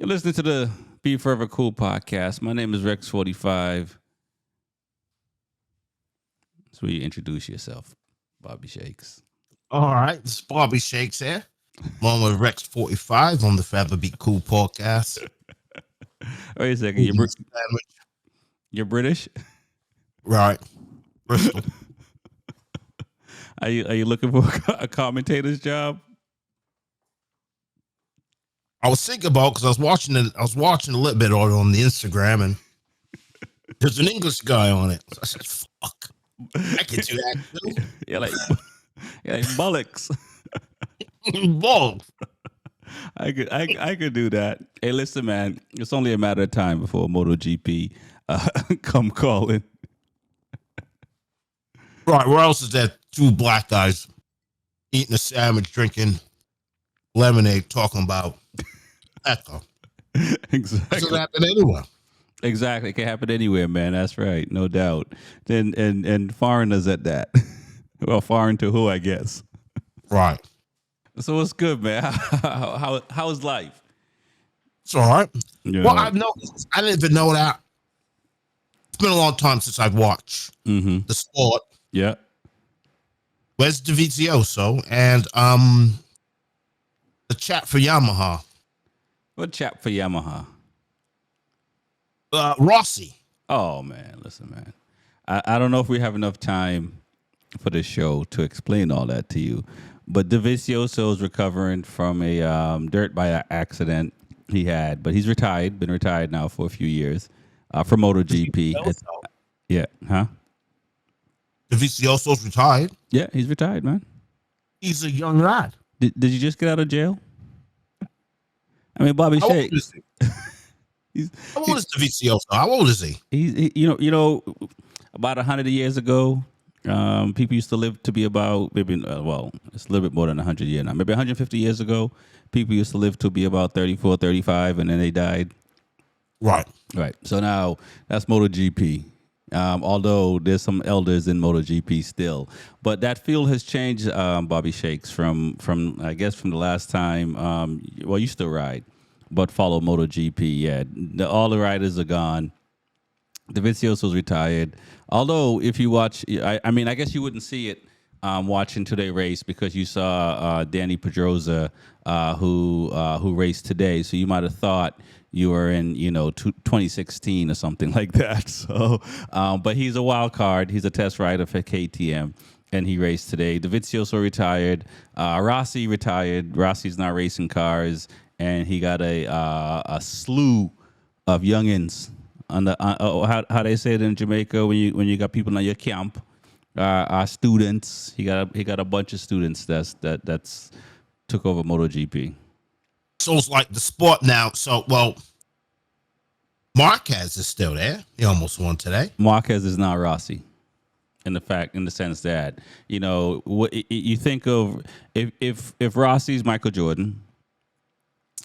You're listening to the B4evaKool podcast. My name is Rex45. So you introduce yourself, Bobby Shakes. All right, this is Bobby Shakes here, along with Rex45 on the B4evaKool podcast. Wait a second, you're British? Right, Bristol. Are you looking for a commentator's job? I was thinking about because I was watching a little bit on the Instagram, and there's an English guy on it. So I said, "Fuck, I can do that too." Yeah, like bollocks. Balls. I could do that. Hey, listen, man, it's only a matter of time before MotoGP come calling. Right, where else is there? Two black guys eating a sandwich, drinking lemonade, talking about echo. Exactly. That's what happened anywhere. Exactly. It can happen anywhere, man. That's right. No doubt. And foreigners at that. Well, foreign to who, I guess. Right. So what's good, man? How's life? It's all right. Yeah. Well, I didn't even know that. It's been a long time since I've watched the sport. Yeah. Where's Davizioso and the chat for Yamaha? What chap for Yamaha? Rossi. Oh man, listen, man. I don't know if we have enough time for this show to explain all that to you, but Davizioso is recovering from a dirt bike accident he had, but he's retired. Been retired now for a few years from MotoGP. Yeah, huh? Davizioso's retired. Yeah, he's retired, man. He's a young lad. Did you just get out of jail? I mean, Bobby Shakes. How old is Davizioso? How old is he? He's you know, about 100 years ago, people used to live to be about maybe it's a little bit more than 100 years now. Maybe 150 years ago, people used to live to be about 34, 35, and then they died. Right. So now that's MotoGP. Although there's some elders in MotoGP still, but that field has changed. Bobby Shakes from I guess from the last time. Well, you still ride, but follow MotoGP. Yeah, all the riders are gone. Davizioso's retired. Although if you watch, I mean, I guess you wouldn't see it watching today's race because you saw Danny Pedrosa who raced today, so you might have thought you were in, 2016 or something like that. So, but he's a wild card. He's a test rider for KTM, and he raced today. Davizioso retired. Rossi retired. Rossi's not racing cars, and he got a slew of youngins on the how they say it in Jamaica when you got people on your camp. Our students. He got a bunch of students that's took over MotoGP. So it's like the sport now. So, Marquez is still there. He almost won today. Marquez is not Rossi, in the sense that what you think of if Rossi's Michael Jordan,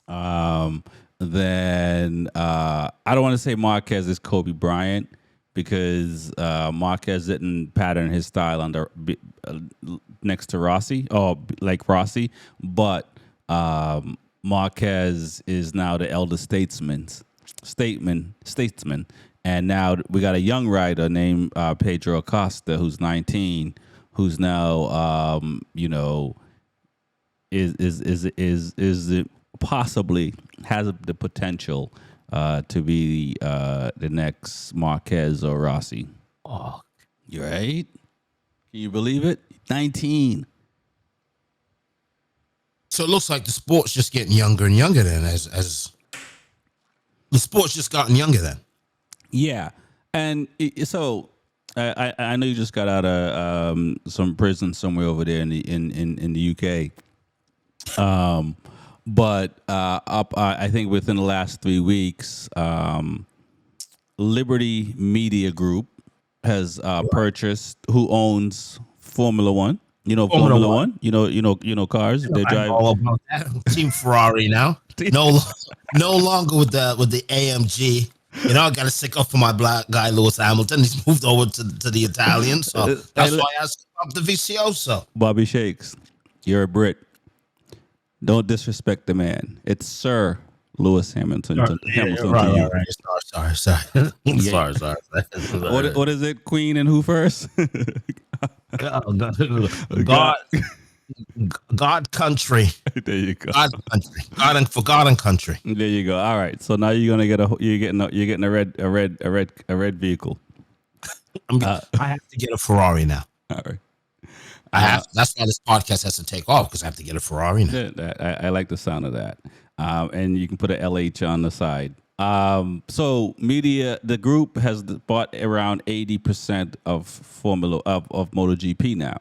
then I don't want to say Marquez is Kobe Bryant because Marquez didn't pattern his style under next to Rossi or like Rossi, but Marquez is now the elder statesman, and now we got a young rider named Pedro Acosta, who's 19, who's now is possibly has the potential to be the next Marquez or Rossi. Oh, You right? Can you believe it? 19. so it looks like the sport's just getting younger and younger then as the sport's just gotten younger then. Yeah. And so I know you just got out of some prison somewhere over there in the UK. But I think within the last 3 weeks, Liberty Media Group has purchased who owns Formula One. Formula One. You know cars. They drive all about that. Team Ferrari now. No longer with the AMG. I got to stick up for my black guy Lewis Hamilton. He's moved over to the Italians. So that's why I asked about the Davizioso. Bobby Shakes, you're a Brit. Don't disrespect the man. It's Sir Lewis Hamilton Right, to yeah, Hamilton to right, you. right, right. Sorry. Yeah. Sorry. What is it? Queen and who first? God, God. God, country, There you go. God, country, God, and for God and country. There you go. All right. So now you're gonna get you're getting a red vehicle. I have to get a Ferrari now. All right. I have. That's why this podcast has to take off because I have to get a Ferrari now. I like the sound of that. And you can put a LH on the side. So the group has bought around 80% of Formula of MotoGP now.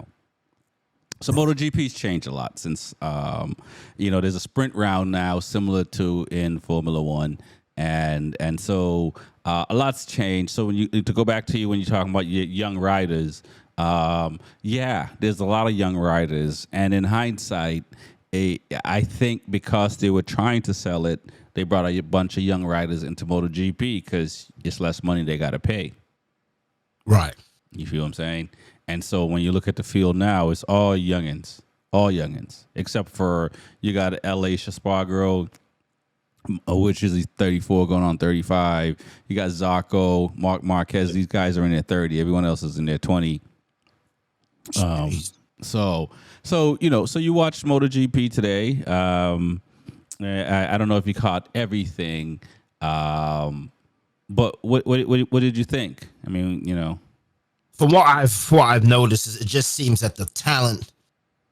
So MotoGP's changed a lot since there's a sprint round now similar to in Formula One, and so a lot's changed. So when to go back to you when you're talking about your young riders, there's a lot of young riders, and in hindsight, I think because they were trying to sell it, they brought a bunch of young riders into MotoGP because it's less money they got to pay. Right. You feel what I'm saying? And so when you look at the field now, it's all youngins, except for you got L.A. Spargaro, which is 34 going on 35. You got Zarco, Marquez. These guys are in their 30. Everyone else is in their 20. So you watched MotoGP today. I don't know if you caught everything, but what did you think? I mean, From what I've noticed, is it just seems that the talent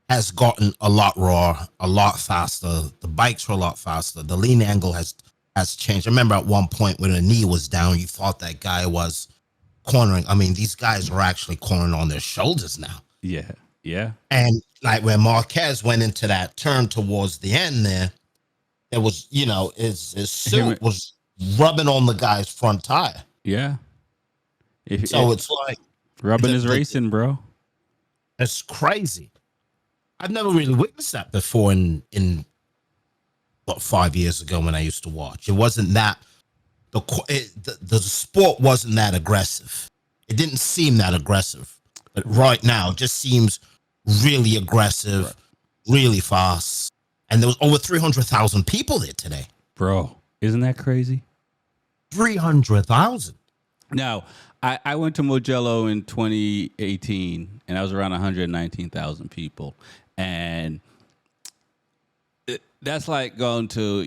has gotten a lot raw, a lot faster. The bikes are a lot faster. The lean angle has changed. I remember at one point when the knee was down, you thought that guy was cornering. I mean, these guys are actually cornering on their shoulders now. Yeah. And like when Marquez went into that turn towards the end there was, his suit was rubbing on the guy's front tire. Yeah. It's like rubbing is racing, bro. It's crazy. I've never really witnessed that before in 5 years ago when I used to watch. It wasn't that the sport wasn't that aggressive. It didn't seem that aggressive. But right now it just seems really aggressive, really fast. And there was over 300,000 people there today. Bro, isn't that crazy? 300,000. Now, I went to Mugello in 2018, and I was around 119,000 people. And that's like going to,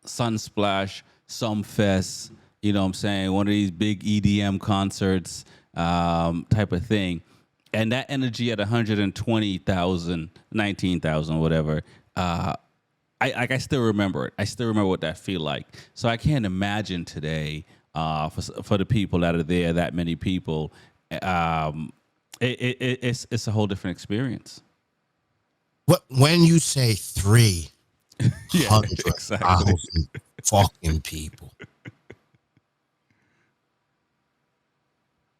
Sunsplash, Sumfest, you know what I'm saying, one of these big EDM concerts type of thing. And that energy at 120,000, 19,000, whatever, I still remember it. I still remember what that feel like. So I can't imagine today for the people that are there, that many people, it's a whole different experience. When you say 300,000 exactly. fucking people,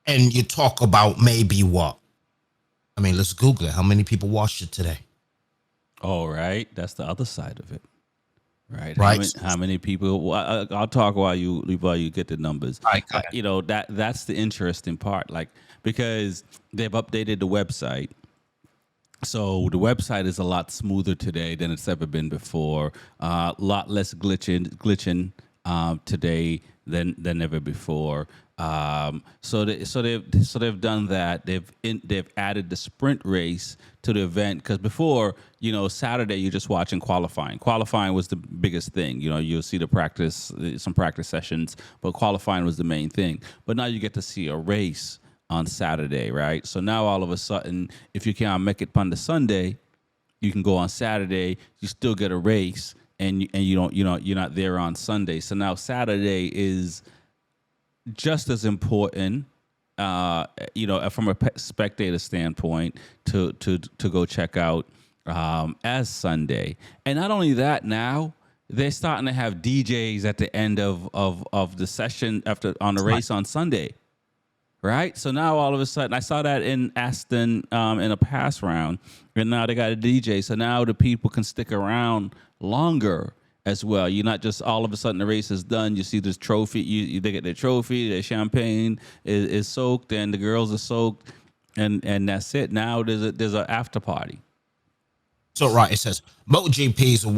and you talk about maybe what? I mean, let's Google it. How many people watched it today? Oh, right. That's the other side of it. Right. Right. How many people? I'll talk while you get the numbers. That's the interesting part. Like, because they've updated the website. So the website is a lot smoother today than it's ever been before. A lot less glitching today than ever before. So they've done that. They've added the sprint race to the event, because before, Saturday you're just watching qualifying. Qualifying was the biggest thing. You'll see some practice sessions, but qualifying was the main thing. But now you get to see a race on Saturday, right? So now all of a sudden, if you can't make it on the Sunday, you can go on Saturday. You still get a race, and you're not there on Sunday. So now Saturday is just as important, from a spectator standpoint, to go check out as Sunday. And not only that, now they're starting to have DJs at the end of the session on the race on Sunday. Right? So now all of a sudden, I saw that in Aston in a pass round, and now they got a DJ. So now the people can stick around longer as well. You're not just all of a sudden the race is done. You see this trophy, they get their trophy, their champagne is soaked, and the girls are soaked, and that's it. Now there's an after party. So right, it says MotoGP is a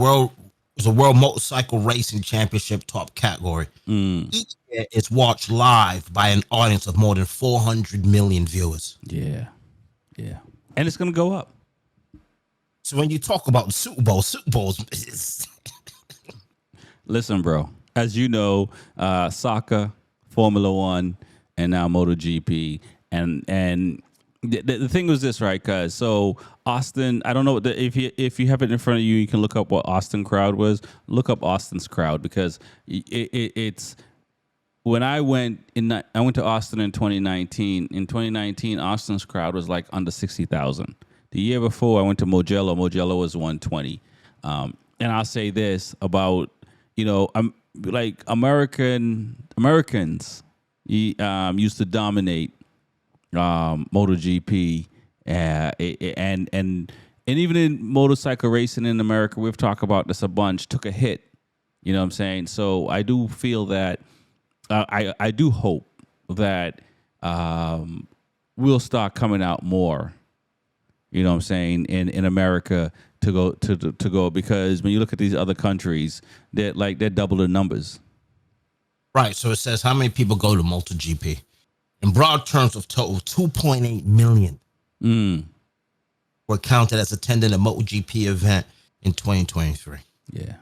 It's a World Motorcycle Racing Championship top category. Each year, it's watched live by an audience of more than 400 million viewers. Yeah. Yeah. And it's going to go up. So when you talk about the Super Bowls is Listen, bro, as you know, soccer, Formula One, and now MotoGP. And the thing was this, right? Because so Austin, I don't know if you have it in front of you, you can look up what Austin crowd was. Look up Austin's crowd because it's when I went to Austin in 2019. In 2019, Austin's crowd was like under 60,000. The year before, I went to Mugello. Mugello was 120. And I'll say this about I'm like Americans used to dominate MotoGP, and even in motorcycle racing in America, we've talked about this a bunch. Took a hit, you know what I'm saying. So I do feel that I do hope that we'll start coming out more. You know what I'm saying in America to go because when you look at these other countries, they're double the numbers. Right. So it says how many people go to MotoGP. In broad terms of total, 2.8 million were counted as attending a MotoGP event in 2023. Yeah.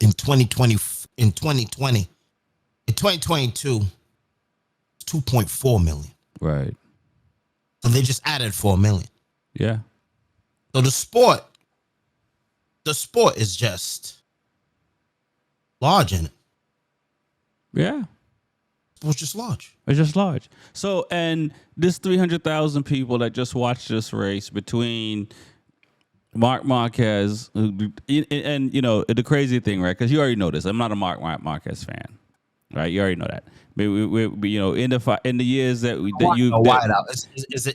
In 2022, 2.4 million. Right. So they just added 4 million. Yeah. So the sport is just large in it. Yeah. It's just large. It's just large. So, and this 300,000 people that just watched this race between Marc Marquez, and the crazy thing, right? Because you already know this. I'm not a Marc Marquez fan, right? You already know that. We in the years that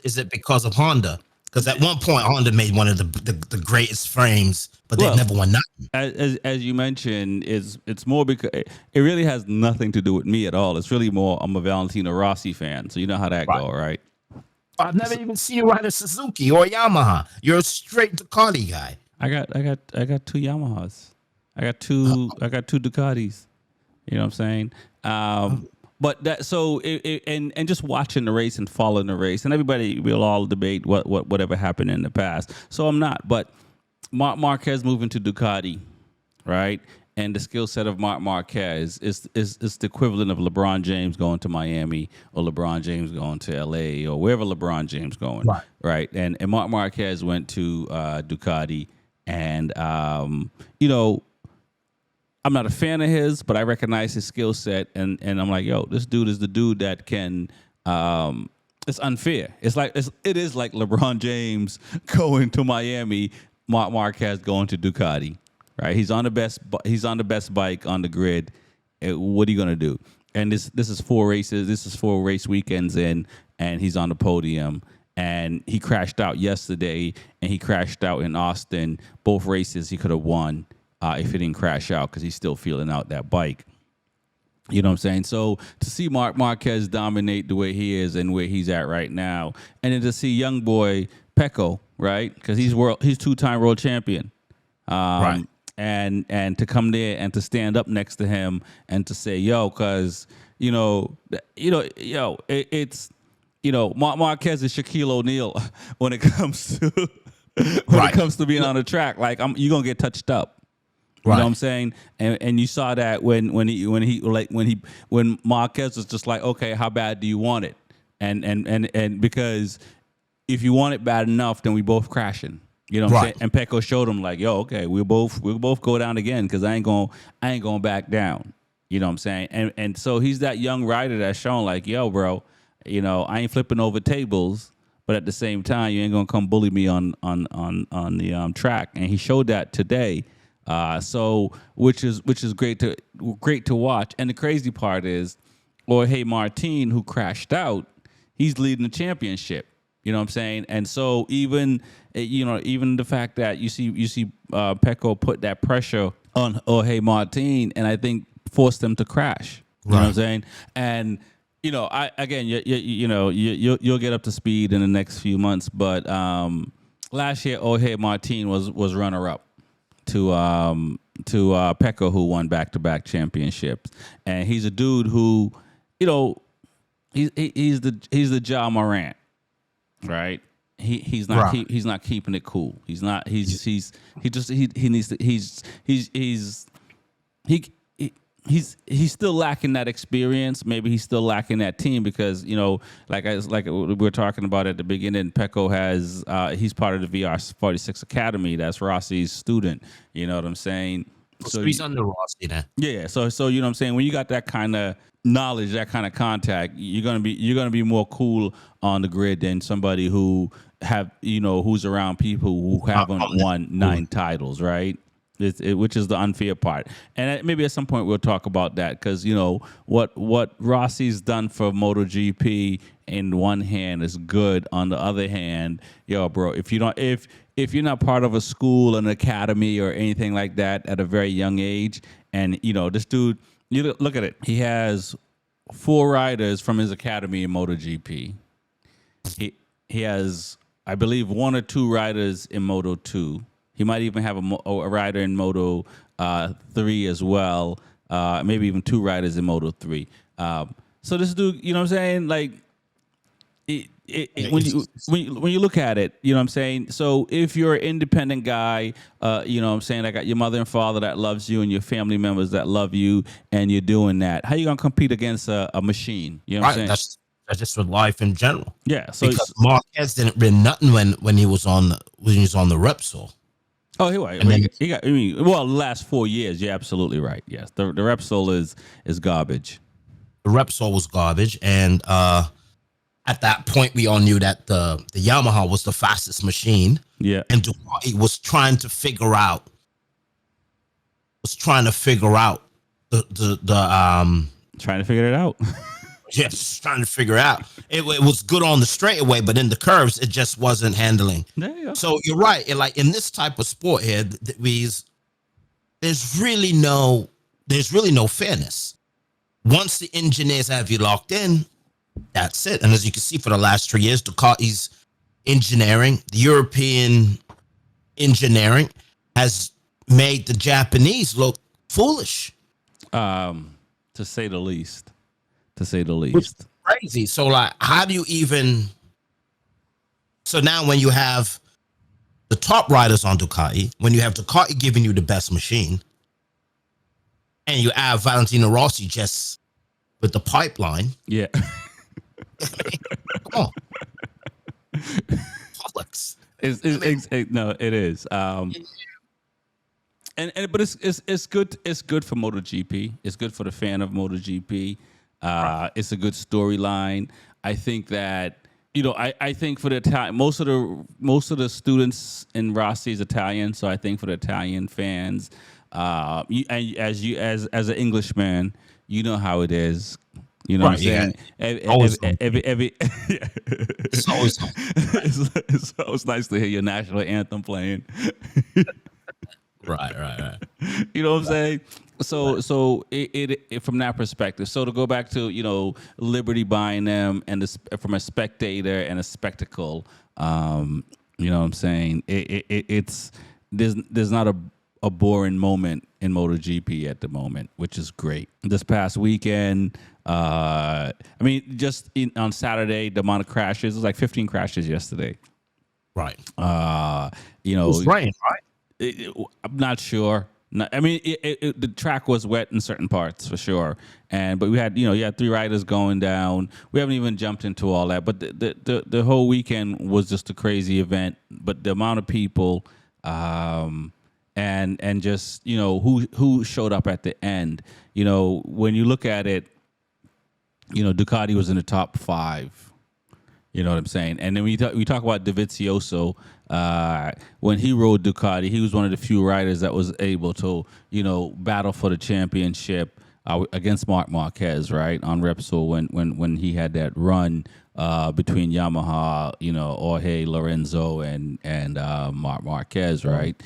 is it because of Honda? Because at one point Honda made one of the greatest frames, but they never won nothing. As you mentioned, it's more because it really has nothing to do with me at all. It's really more I'm a Valentino Rossi fan, so you know how that go, right? I've never even seen you ride a Suzuki or a Yamaha. You're a straight Ducati guy. I got two Yamahas. I got two Ducatis. You know what I'm saying? But that and just watching the race and following the race, and everybody will all debate whatever happened in the past. So I'm not, but Marquez moving to Ducati, right? And the skill set of Marquez is the equivalent of LeBron James going to Miami or LeBron James going to LA or wherever LeBron James going, right? And Marc Marquez went to Ducati, and I'm not a fan of his, but I recognize his skill set, and I'm like, yo, this dude is the dude that can. It's unfair. It is like LeBron James going to Miami, Marc Marquez going to Ducati, right? He's on the best bike on the grid. What are you gonna do? And this is 4 races. This is 4 race weekends in, and he's on the podium. And he crashed out yesterday, and he crashed out in Austin. Both races he could have won. If he didn't crash out, because he's still feeling out that bike. You know what I'm saying? So to see Marc Marquez dominate the way he is and where he's at right now, and then to see young boy Pecco, right? Because he's 2-time world champion, right? And to come there and to stand up next to him and to say, yo, because it's Marquez is Shaquille O'Neal when it comes to it comes to being on the track. Like you're gonna get touched up. You know what I'm saying? And you saw that when Marquez was just like, okay, how bad do you want it? And because if you want it bad enough, then we both crashing. You know what I'm saying? And Pecco showed him like, yo, okay, we'll both go down again because I ain't going back down. You know what I'm saying? And so he's that young rider that's shown like, yo, bro, I ain't flipping over tables, but at the same time, you ain't gonna come bully me on the track. And he showed that today. So which is great to watch. And the crazy part is, Jorge Martin, who crashed out, he's leading the championship. You know what I'm saying? And so even the fact that you see Pecco put that pressure on Jorge Martin, and I think forced them to crash. You know what I'm saying? And you'll get up to speed in the next few months. But last year, Jorge Martin was runner up Pecco, who won back-to-back championships, and he's a dude who, you know, he's the Ja Morant, right? He's not Right. he's not keeping it cool. He needs to he's still lacking that experience. Maybe he's still lacking that team because, you know, like we were talking about at the beginning, Pecco has he's part of the VR46 Academy. That's Rossi's student. You know what I'm saying? So he's under Rossi then. Yeah. So you know what I'm saying? When you got that kind of knowledge, that kind of contact, you're gonna be more cool on the grid than somebody who who's around people who haven't won 9 titles, right? Which is the unfair part. And maybe at some point we'll talk about that because, you know, what Rossi's done for MotoGP in one hand is good. On the other hand, bro, if you're not part of a school, an academy, or anything like that at a very young age, and, you know, this dude, you look at it, he has 4 riders from his academy in MotoGP. He has, I believe, 1 or 2 riders in Moto 2. He might even have a rider in Moto 3 as well. Maybe even 2 riders in Moto 3. So this dude, you know what I'm saying? Like, when you look at it, you know what I'm saying? So if you're an independent guy, you know what I'm saying? I got your mother and father that loves you and your family members that love you, and you're doing that. How you going to compete against a machine? You know what I'm saying? That's just with life in general. Yeah. So because Marquez didn't win nothing when he was on the Repsol. Oh, he got. I mean, well, the last 4 years, you're absolutely right. Yes, the Repsol is garbage. The Repsol was garbage, and at that point, we all knew that the Yamaha was the fastest machine. Yeah, and Ducati was trying to figure out the trying to figure it out. Yes, trying to figure out. It was good on the straightaway, but in the curves, it just wasn't handling. There you go. So you're right. Like in this type of sport here, there's really no fairness. Once the engineers have you locked in, that's it. And as you can see, for the last 3 years, Ducati's engineering, the European engineering, has made the Japanese look foolish. To say the least. Which is crazy. So, like, how do you even? So now, when you have the top riders on Ducati, when you have Ducati giving you the best machine, and you have Valentino Rossi just with the pipeline, yeah. Come on, Alex. No, it is. But it's good. It's good for MotoGP. It's good for the fan of MotoGP. It's a good storyline. I think that, you know, I think for the Italian, most of the students in Rossi is Italian, so I think for the Italian fans, as an Englishman, you know how it is. You know what I'm saying? It's always nice to hear your national anthem playing. Right. You know what I'm saying? So it from that perspective. So to go back to, you know, Liberty buying them and from a spectator and a spectacle, you know what I'm saying? It's there's not a boring moment in MotoGP at the moment, which is great. This past weekend, I mean, just on Saturday, the amount of crashes, it was like 15 crashes yesterday. Right. You know, it was rain, right? I'm not sure. I mean, the track was wet in certain parts for sure, but we had, you had 3 riders going down. We haven't even jumped into all that, but the whole weekend was just a crazy event. But the amount of people, and just, you know, who showed up at the end. You know, when you look at it, you know, Ducati was in the top 5. You know what I'm saying? And then we talk about Dovizioso. When he rode Ducati, he was one of the few riders that was able to, you know, battle for the championship against Marquez, right, on Repsol when he had that run between Yamaha, you know, Jorge Lorenzo and Marquez, right?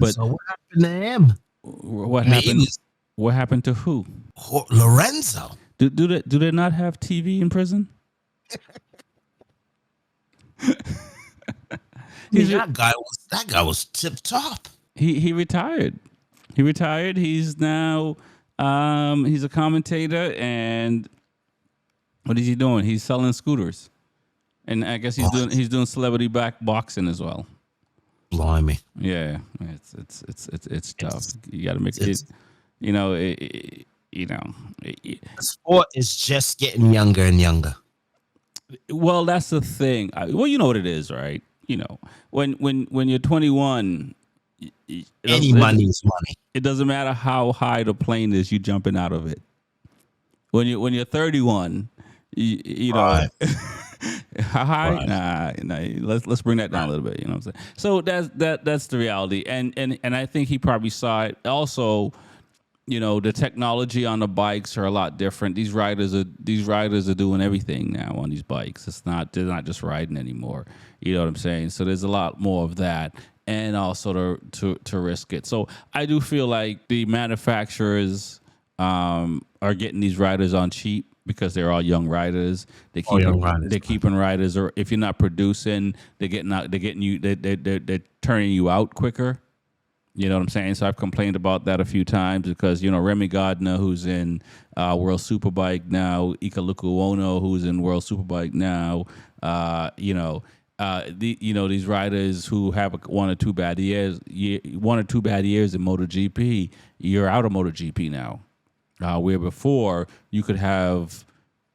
So what happened to him? What happened? What happened to who? Lorenzo. Do they not have TV in prison? That guy was tip top. He retired. He retired. He's now he's a commentator, and what is he doing? He's selling scooters, and I guess he's doing celebrity back boxing as well. Blimey. Yeah, it's tough. You got to make it. You know, The sport is just getting younger and younger. well, that's the thing. Well, you know what it is, right? You know, when you're 21, Any money is money. it doesn't matter how high the plane is, you jumping out of it. When you're 31, you know, Right. how high? Right. Nah. Let's bring that down a little bit. You know what I'm saying? So that's the reality, and I think he probably saw it. Also, you know, the technology on the bikes are a lot different. These riders are doing everything now on these bikes. They're not just riding anymore. You know what I'm saying? So there's a lot more of that, and also to risk it. So I do feel like the manufacturers are getting these riders on cheap because they're all young riders. They're keeping riders, or if you're not producing, they're turning you out quicker. You know what I'm saying? So I've complained about that a few times because, you know, Remy Gardner, who's in World Superbike now, Ika Lukuono, who's in World Superbike now, these riders who have one or two bad years in MotoGP, you're out of MotoGP now. Where before you could have,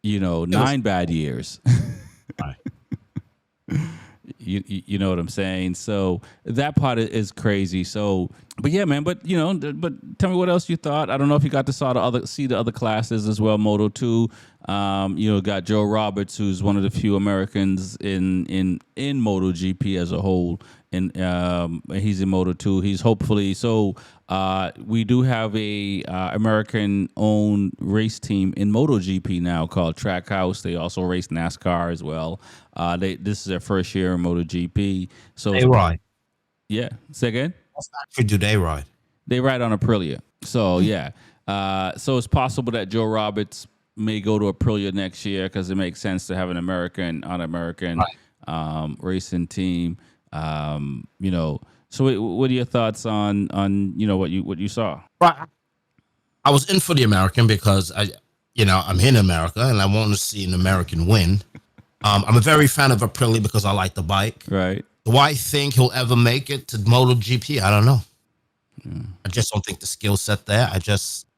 9 bad years. Right. You know what I'm saying? So that part is crazy. So, but yeah, man. But tell me what else you thought. I don't know if you got to see the other classes as well. Moto 2. Got Joe Roberts, who's one of the few Americans in MotoGP as a whole, and he's in Moto 2. He's hopefully so. We do have a American-owned race team in MotoGP now called Trackhouse. They also race NASCAR as well. This is their first year in MotoGP. So They ride. Yeah. Say again? What factory do they ride? They ride on Aprilia. So yeah. So it's possible that Joe Roberts may go to Aprilia next year because it makes sense to have an American racing team. So what are your thoughts on what you saw? Right. I was in for the American because I'm in America and I want to see an American win. I'm a very fan of Aprilia because I like the bike. Right. Do I think he'll ever make it to MotoGP? I don't know. I just don't think the skill set there.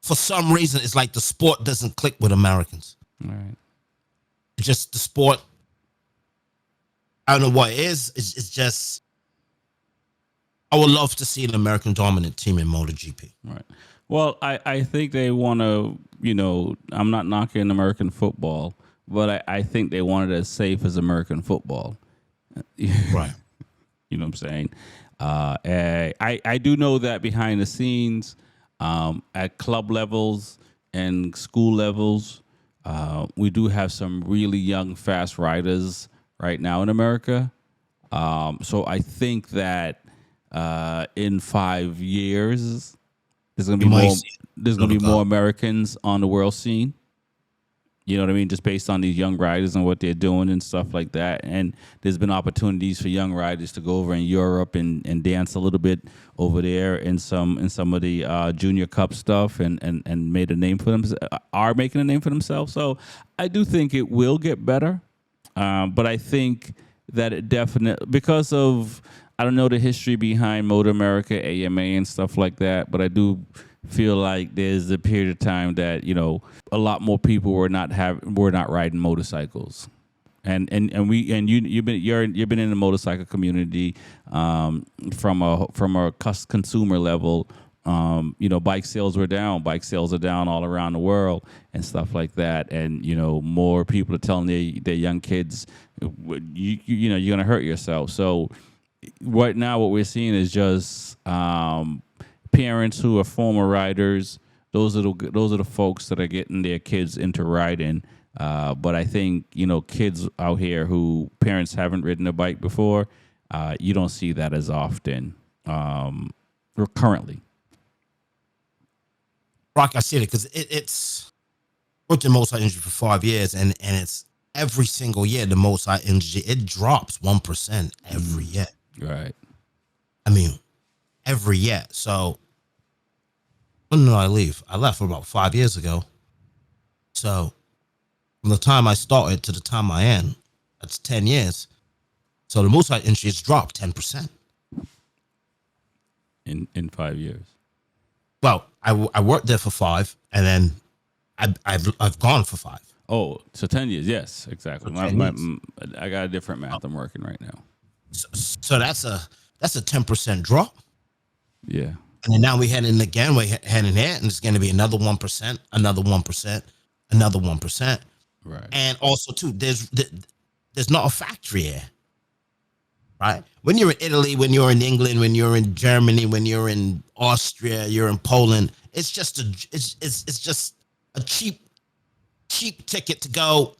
For some reason, it's like the sport doesn't click with Americans. Right. It's just the sport. I don't know what it is. It's just, I would love to see an American dominant team in MotoGP. Right. Well, I think they want to, I'm not knocking American football, but I think they want it as safe as American football. Right. You know what I'm saying? I do know that behind the scenes, at club levels and school levels, we do have some really young, fast riders right now in America. So I think that in 5 years, there's gonna be more Americans on the world scene. You know what I mean? Just based on these young riders and what they're doing and stuff like that. And there's been opportunities for young riders to go over in Europe and dance a little bit over there in some of the junior cup stuff and made a name for them, are making a name for themselves. So I do think it will get better. But I think that it definitely, because of, I don't know the history behind Motor America, AMA and stuff like that, but I do feel like there's a period of time that a lot more people were not riding motorcycles, and you've been in the motorcycle community from a consumer level. Bike sales were down. Bike sales are down all around the world and stuff like that. And more people are telling their young kids, you're gonna hurt yourself. So right now, what we're seeing is just parents who are former riders. Those are the folks that are getting their kids into riding. But I think kids out here who parents haven't ridden a bike before, you don't see that as often currently. Rock, I see it because it's worked in motorcycle industry for 5 years, and it's every single year the motorcycle industry it drops 1% every year. Right. I mean, every year. So when did I leave? I left about 5 years ago. So from the time I started to the time I end, that's 10 years. So the motorcycle industry has dropped 10%. In 5 years. Well, I worked there for 5, and then I've gone for 5. Oh, so 10 years. Yes, exactly. So 10 years. I got a different math I'm working right now. So that's a 10% drop. Yeah. And then now we're heading again. We're heading here, and it's going to be another 1%, another 1%, another 1%. Right. And also, too, there's not a factory here, right? When you're in Italy, when you're in England, when you're in Germany, when you're in Austria, you're in Poland. It's just a cheap ticket to go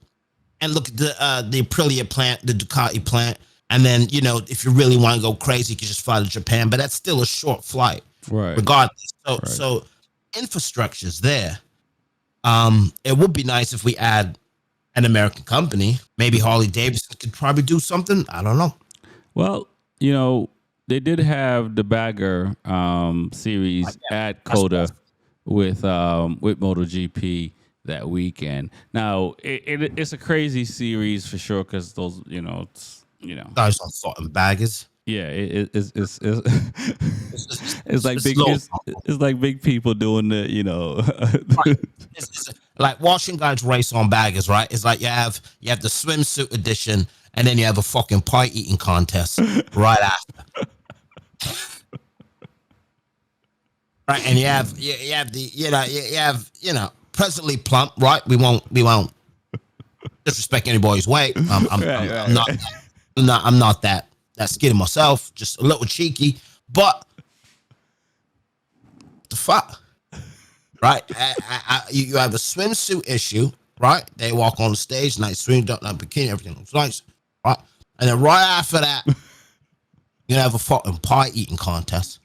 and look at the Aprilia plant, the Ducati plant, and then if you really want to go crazy, you can just fly to Japan. But that's still a short flight, right? Regardless. So infrastructure's there. It would be nice if we add an American company. Maybe Harley-Davidson could probably do something. I don't know. Well, they did have the Bagger series at Coda with MotoGP that weekend. Now it's a crazy series for sure because those guys on fucking baggers. Yeah, it's like big people doing the Right. It's like watching guys race on baggers, right? It's like you have the swimsuit edition, and then you have a fucking pie eating contest right after. Right, and you have presently plump, right? We won't disrespect anybody's weight. I'm not that skinny myself, just a little cheeky, but the fuck, right? You have a swimsuit issue, right? They walk on the stage, nice swim, not bikini, everything looks nice, right? And then right after that, you have a fucking pie eating contest,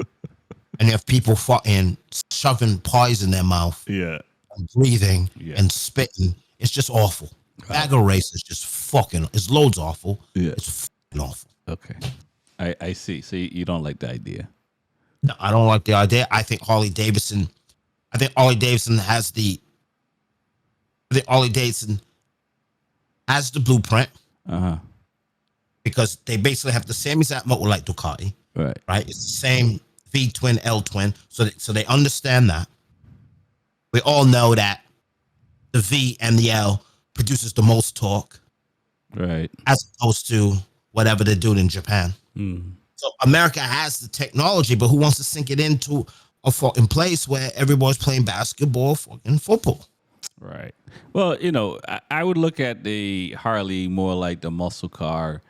and you have people fucking shoving pies in their mouth, yeah, and breathing, and spitting. It's just awful. Bagger race is just fucking. It's loads awful. Yeah, it's fucking awful. Okay, I see. So you don't like the idea? No, I don't like the idea. I think Harley-Davidson has the. I think Harley-Davidson has the blueprint. Because they basically have the same exact motor like Ducati. Right. Right. It's the same V twin, L twin. So they understand that. We all know that the V and the L produces the most torque. Right. As opposed to whatever they're doing in Japan. So America has the technology, but who wants to sink it into a fucking place where everybody's playing basketball, fucking football? Right. Well, I would look at the Harley more like the muscle car,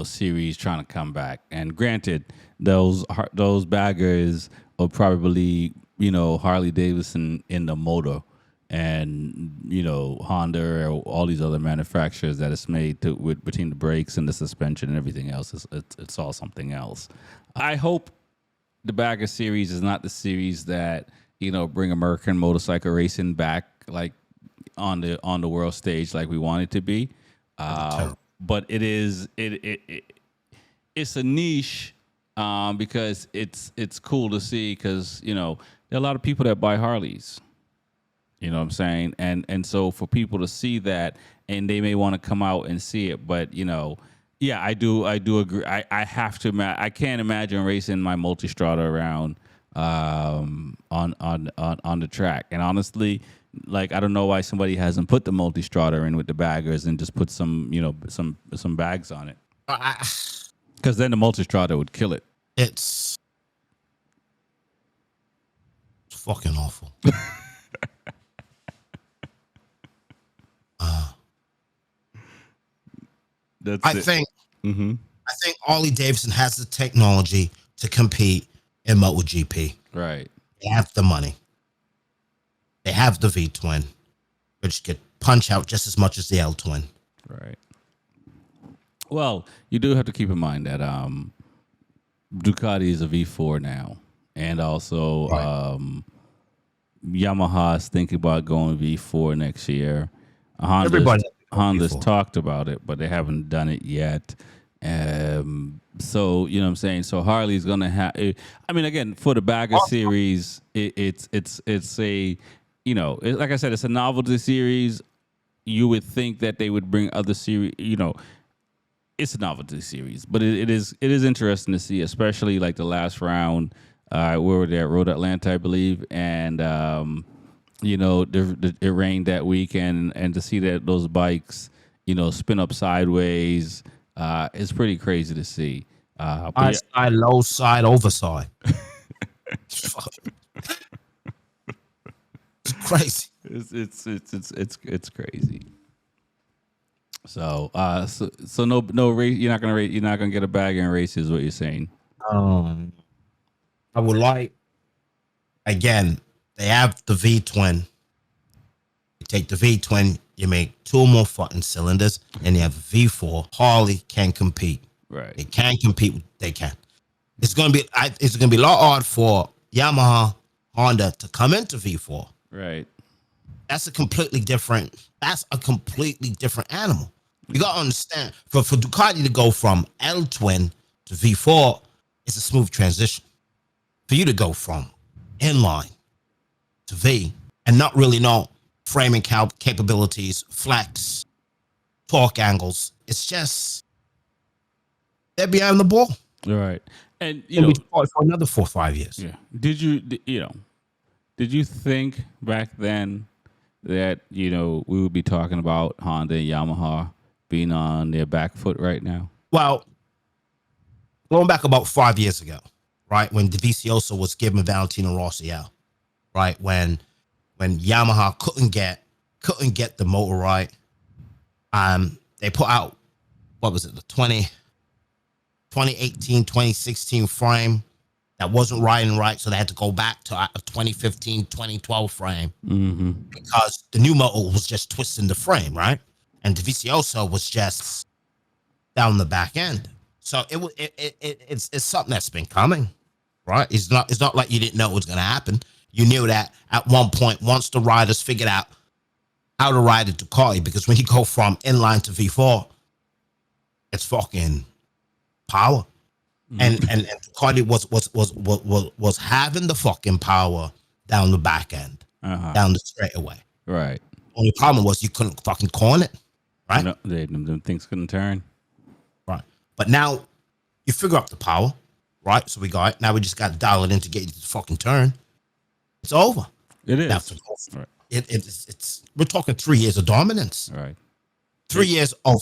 series trying to come back. And granted, those baggers are probably, Harley-Davidson in the motor. And Honda or all these other manufacturers that it's made between the brakes and the suspension and everything else, it's all something else. I hope the Bagger series is not the series that bring American motorcycle racing back like on the world stage like we want it to be. But it's a niche because it's cool to see because there are a lot of people that buy Harleys. You know what I'm saying? And so for people to see that, and they may want to come out and see it, but I do agree. I have to. I can't imagine racing my Multistrada around on the track. And honestly, like I don't know why somebody hasn't put the Multistrada in with the baggers and just put some some bags on it. Because then the Multistrada would kill it. It's fucking awful. I think Harley-Davidson has the technology to compete in MotoGP. Right. They have the money. They have the V twin, which could punch out just as much as the L twin. Right. Well, you do have to keep in mind that Ducati is a V4 now, and also Yamaha is thinking about going V4 next year. Honda's talked about it, but they haven't done it yet. So you know what I'm saying. So Harley's gonna have. I mean, again, for the Bagger series, it's a, like I said, it's a novelty series. You would think that they would bring other series. It's a novelty series, but it is interesting to see, especially like the last round. Where were they at Road Atlanta, I believe, and it rained that weekend, and to see that those bikes, spin up sideways, is pretty crazy to see. High side, low side, overside. It's crazy. It's crazy. So no race. You're not gonna get a bag in races. What you're saying? I would like, again, they have the V twin. You take the V twin, you make two more fucking cylinders, and you have a V4. Harley can compete. Right. They can compete. They can. It's gonna be a lot hard for Yamaha, Honda to come into V4. Right. That's a completely different animal. You gotta understand, for Ducati to go from L twin to V4, it's a smooth transition. For you to go from inline to V and not really know framing capabilities, flex, torque angles, it's just they're behind the ball. All right. And for another 4 or 5 years. Yeah. Did you think back then that we would be talking about Honda and Yamaha being on their back foot right now? Well, going back about 5 years ago, right, when Dovizioso was giving Valentino Rossi out, right, when Yamaha couldn't get the motor right, they put out, what was it, the 2018, 2016 frame that wasn't riding right, so they had to go back to a 2015, 2012 frame because the new motor was just twisting the frame, right? And Dovizioso was just down the back end. So it's something that's been coming, right? It's not like you didn't know it was going to happen. You knew that at one point, once the riders figured out how to ride a Ducati, because when you go from inline to V4, it's fucking power. And Ducati was having the fucking power down the back end, down the straightaway. Right. Only problem was you couldn't fucking corn it, right? No, them things couldn't turn. Right. But now you figure out the power, right? So we got it. Now we just got to dial it in to get you to fucking turn. It's over. It is. Now, right. It's we're talking 3 years of dominance. Right. 3 years of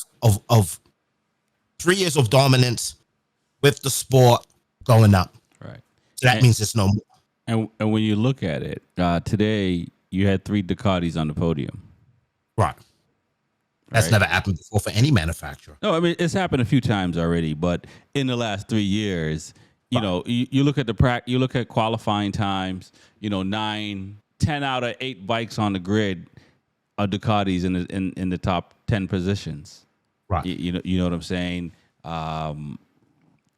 3 years of dominance with the sport going up. Right. So that means it's no more. And when you look at it, today you had 3 Ducatis on the podium. Right. That's never happened before for any manufacturer. No, I mean, it's happened a few times already, but in the last 3 years, you look at you look at qualifying times, 9, 10 out of 8 bikes on the grid are Ducatis in the top 10 positions. Right. You know what I'm saying?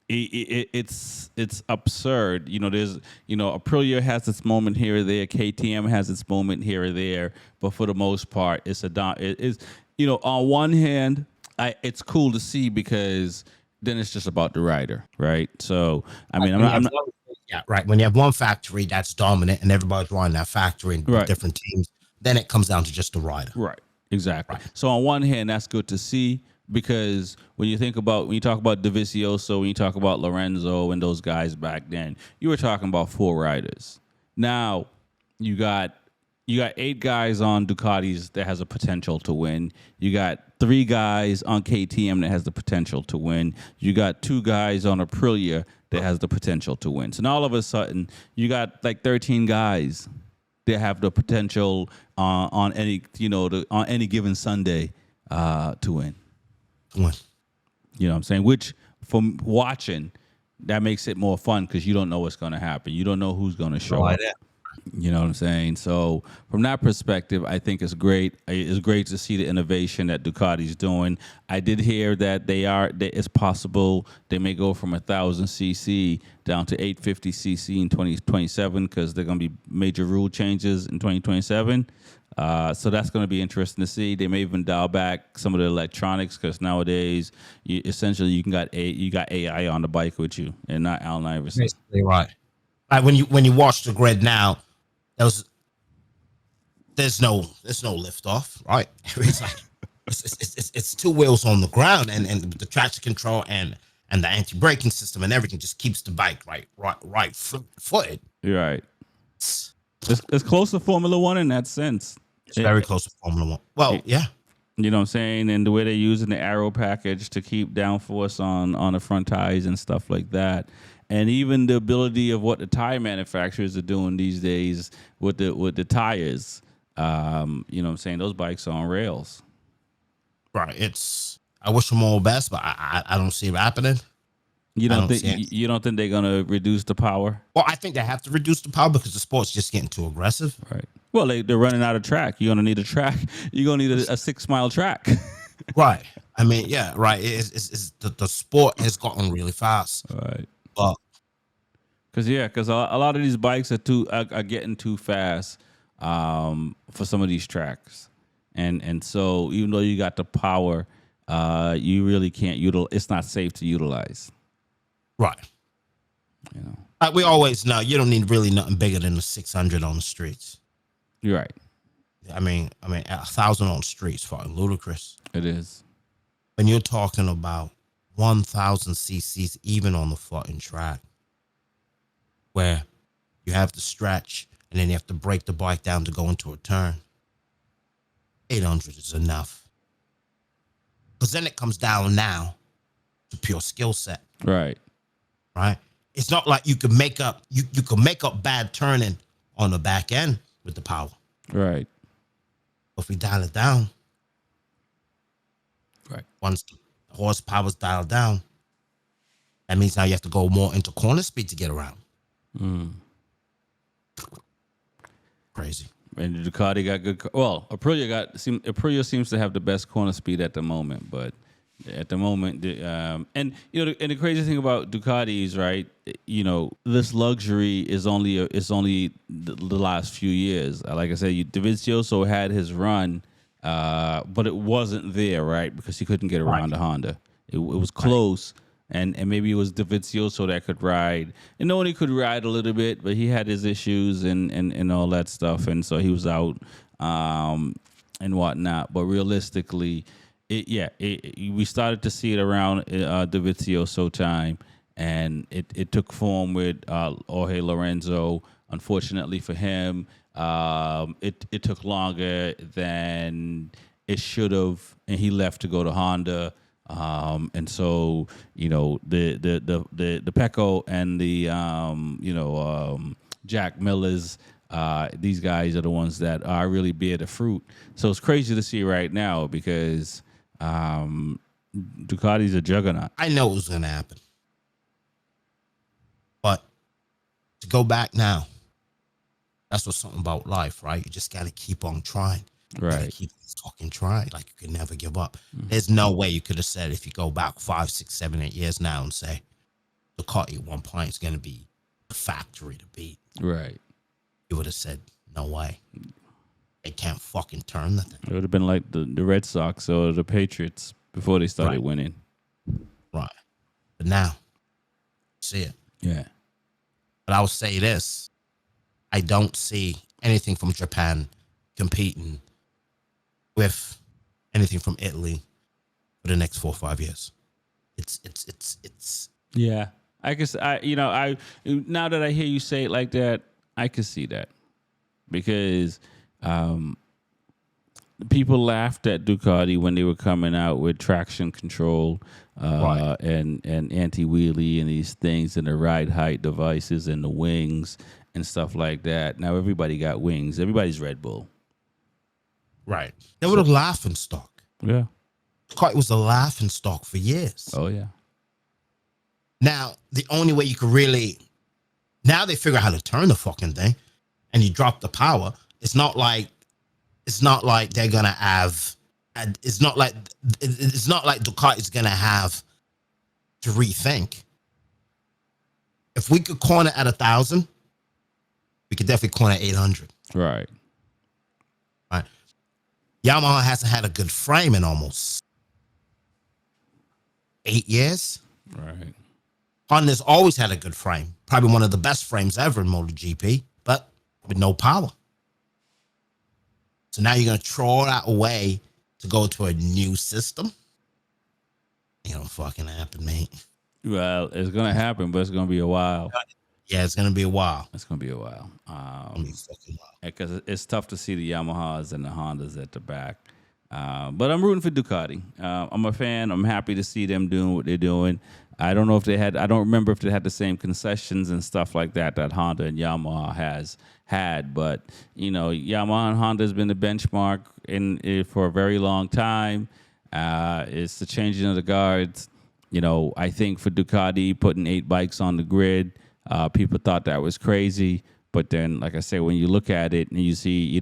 It's absurd. There's Aprilia has its moment here or there, KTM has its moment here or there, but for the most part, it's on one hand, it's cool to see because then it's just about the rider, right? So I mean, I'm not. Yeah, right. When you have one factory that's dominant and everybody's running that factory in different teams, then it comes down to just the rider. Right. Exactly. Right. So on one hand, that's good to see because when you talk about Dovizioso, when you talk about Lorenzo and those guys back then, you were talking about 4 riders. Now you got 8 guys on Ducatis that has a potential to win. You got 3 guys on KTM that has the potential to win. You got 2 guys on Aprilia that has the potential to win. So now all of a sudden, you got like 13 guys that have the potential on any given Sunday to win. You know what I'm saying? Which, from watching, that makes it more fun because you don't know what's going to happen. You don't know who's going to show up. You know what I'm saying? So from that perspective, I think it's great. It's great to see the innovation that Ducati's doing. I did hear that it's possible they may go from 1,000 cc down to 850 cc in 2027 because they're going to be major rule changes in 2027. So that's going to be interesting to see. They may even dial back some of the electronics because nowadays, you got AI on the bike with you and not Allen Iverson. Basically, right. Like when you watch the grid now, there's no lift off, right? It's like it's two wheels on the ground, and the traction control and the anti braking system and everything just keeps the bike right footed. You're right. It's close to Formula One in that sense. It's very close to Formula One. Well, yeah. You know what I'm saying? And the way they're using the aero package to keep downforce on the front tires and stuff like that. And even the ability of what the tire manufacturers are doing these days with the tires. You know what I'm saying? Those bikes are on rails. Right. I wish them all best, but I don't see it happening. You don't think they're gonna reduce the power? Well, I think they have to reduce the power because the sport's just getting too aggressive. Right. Well, they're running out of track. You're gonna need a track. You're gonna need a 6 mile track. Right. I mean, yeah. Right. It's the sport has gotten really fast. Right. But because a lot of these bikes are getting too fast for some of these tracks, and so even though you got the power, you really can't utilize. It's not safe to utilize. Right. You know. Like we always know, you don't need really nothing bigger than a 600 on the streets. You're right. I mean, 1,000 on the streets, fucking ludicrous. It is. When you're talking about 1,000 cc's, even on the fucking track, where you have to stretch and then you have to break the bike down to go into a turn, 800 is enough. Because then it comes down now to pure skill set. Right. Right. It's not like you can make up bad turning on the back end with the power. Right. If we dial it down, right. Once the horsepower's dialed down, that means now you have to go more into corner speed to get around. Crazy. And the Ducati got good. Well, Aprilia seems to have the best corner speed at the moment, but at the moment, and the crazy thing about Ducatis, right? This luxury is only the last few years. Like I said, Dovizioso had his run, but it wasn't there, right? Because he couldn't get around the Honda. It was close, and maybe it was Dovizioso that could ride, and Noni could ride a little bit, but he had his issues and all that stuff, and so he was out and whatnot. But realistically, we started to see it around Dovizioso time, and it took form with Jorge Lorenzo. Unfortunately for him, it took longer than it should have, and he left to go to Honda. And so the Pecco and the Jack Millers. These guys are the ones that are really bear the fruit. So it's crazy to see right now because Ducati's a juggernaut. I know it was going to happen. But to go back now, that's what's something about life, right? You just got to keep on trying. Right. Keep fucking trying. Like you can never give up. There's no way you could have said if you go back 5, 6, 7, 8 years now and say Ducati at one point is going to be the factory to beat. Right. You would have said, no way. They can't fucking turn the thing. It would have been like the Red Sox or the Patriots before they started winning. Right. But now, see it. Yeah. But I will say this. I don't see anything from Japan competing with anything from Italy for the next 4 or 5 years. It's yeah. I guess now that I hear you say it like that, I could see that because people laughed at Ducati when they were coming out with traction control and anti-wheelie and these things and the ride height devices and the wings and stuff like that. Now everybody got wings. Everybody's Red Bull. Right. They were a laughing stock. Yeah. Ducati was a laughing stock for years. Oh, yeah. Now, the only way you could really... Now they figure out how to turn the fucking thing. and you drop the power, it's not like they're gonna have, and it's not like Ducati's gonna have to rethink. If we could corner at 1,000, we could definitely corner 800. Right. Right. Yamaha hasn't had a good frame in almost 8 years. Right. Honda's always had a good frame, probably one of the best frames ever in MotoGP, but with no power. So now you're going to throw that away to go to a new system? Ain't gonna fucking happen, mate. Well, it's gonna happen, but it's gonna be a while. Yeah, it's gonna be a while. It's gonna be a while. Fucking while. Because it's tough to see the Yamahas and the Hondas at the back. But I'm rooting for Ducati. I'm a fan. I'm happy to see them doing what they're doing. I don't know if they had. I don't remember if they had the same concessions and stuff like that Honda and Yamaha has had. But Yamaha and Honda has been the benchmark for a very long time. It's the changing of the guards. I think for Ducati putting 8 bikes on the grid, people thought that was crazy. But then, like I said, when you look at it and you see,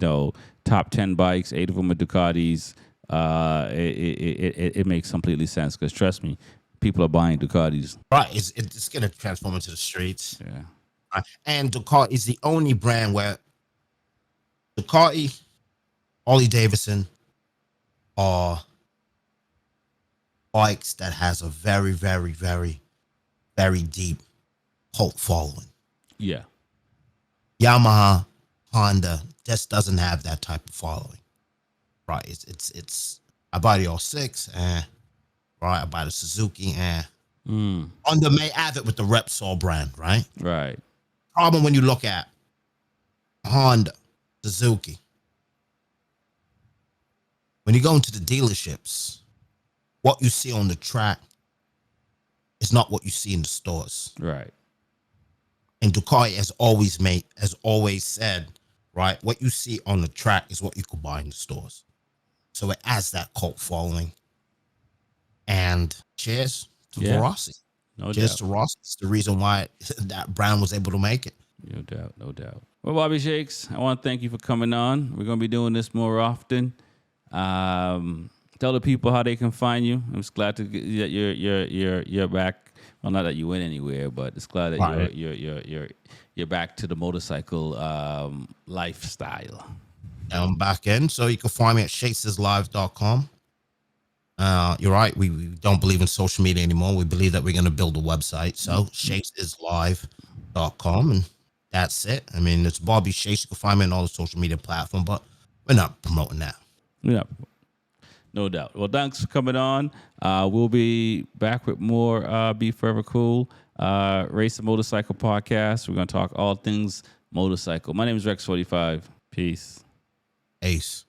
top 10 bikes, 8 of them are Ducatis, it makes completely sense. Because trust me, people are buying Ducatis. Right, it's going to transform into the streets. Yeah. And Ducati is the only brand where Ducati, Harley-Davidson are bikes that has a very, very, very, very deep cult following. Yeah. Yamaha, Honda just doesn't have that type of following. Right. It's I buy the R6, right. I buy the Suzuki, Honda may have it with the Repsol brand, right? Right. Problem when you look at Honda, Suzuki, when you go into the dealerships, what you see on the track is not what you see in the stores. Right. And Ducati has always said, right, what you see on the track is what you could buy in the stores. So it has that cult following. And cheers to Verossi. Cheers to Ross. It's the reason why that brand was able to make it. No doubt, no doubt. Well, Bobby Shakes, I want to thank you for coming on. We're going to be doing this more often. Tell the people how they can find you. I'm just glad that you're back. Well, not that you went anywhere, but it's glad that you're back to the motorcycle lifestyle. I'm back in, so you can find me at shakesislive.com. You're right. We don't believe in social media anymore. We believe that we're going to build a website. So shakesislive.com, and that's it. I mean, it's Bobby Shakes. You can find me on all the social media platforms, but we're not promoting that. Yeah. No doubt. Well, thanks for coming on. We'll be back with more B4evaKool, Race and Motorcycle Podcast. We're going to talk all things motorcycle. My name is Rex45. Peace. Ace.